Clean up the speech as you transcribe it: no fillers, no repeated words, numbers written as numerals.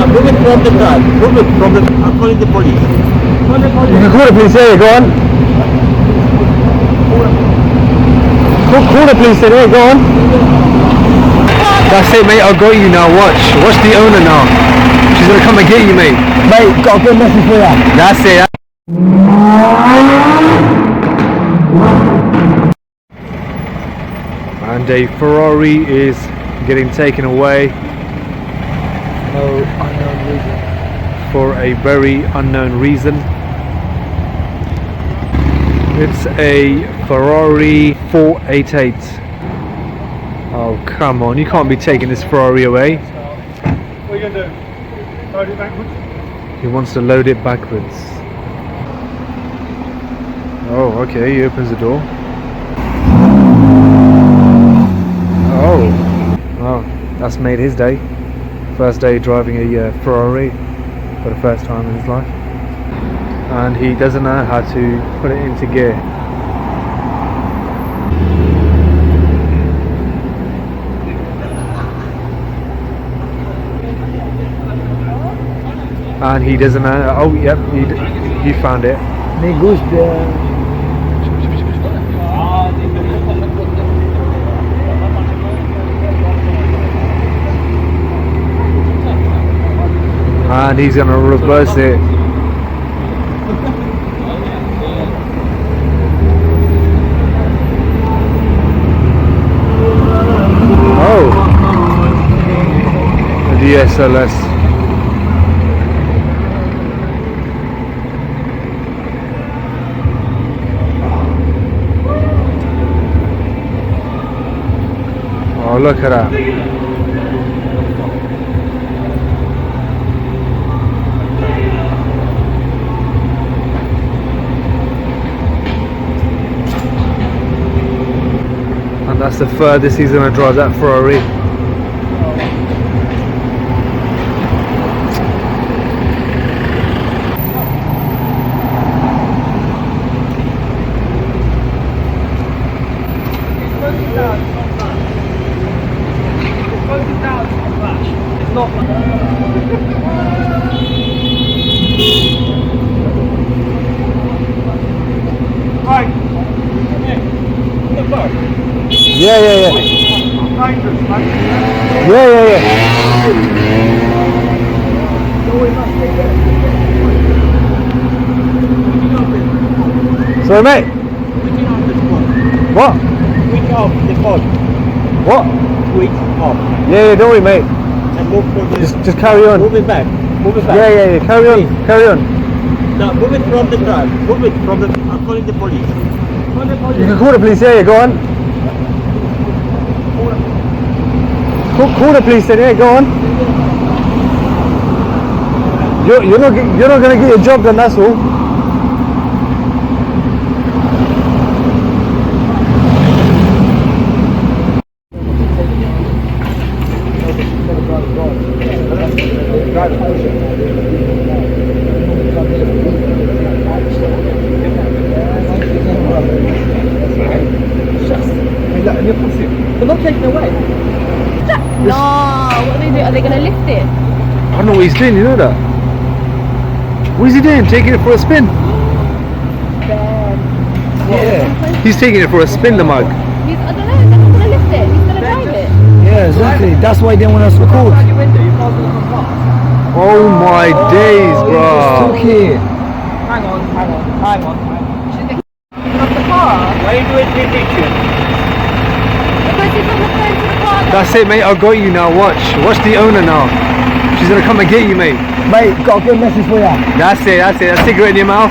No, move it from the car. Move it from the... I'm calling the police. You can call the police here, go on. Call the police here, go on. That's it, mate, I've got you now, watch. Watch the owner now. She's gonna come and get you, mate. Mate, got a good message for you. That's it. And a Ferrari is getting taken away. No unknown reason. For a very unknown reason. It's a Ferrari 488. Oh, come on, you can't be taking this Ferrari away. What are you going to do? Load it backwards? He wants to load it backwards. Oh, okay, he opens the door. Oh, well, that's made his day. First day driving a Ferrari for the first time in his life. And he doesn't know how to put it into gear. And he doesn't know. Oh, yep, he found it. And he's gonna reverse it. Oh, the DSLS. Oh, look at that. And that's the furthest he's going to drive that Ferrari. Yeah. Sorry, mate. What? Switch off the phone. What? Switch off. Yeah, don't worry, mate. And move from the... Just carry on. Move it back. Move it back. Yeah. Carry on. Please. Carry on. No, move it from the car. Move it from the... I'm calling the police. You can call the police here. Go on. Call the police in here. Go on. You're not gonna get your job done. That's all. They're not taking away. No, what are they doing? Are they going to lift it? I don't know what he's doing, you know that? What is he doing? Taking it for a spin? Yeah. He's taking it for a spin, the mug. I don't know, they're not going to lift it. He's going to drive it. Yeah, exactly. That's why they want us to record. Oh my days, bro. Hang on. Should they off the car? Why are you doing 3 pictures? Because he's on the phone to the car. That's it, mate. I've got you now. Watch the owner now. She's gonna come and get you, mate. Mate, got a good message for you. That's it. A cigarette in your mouth.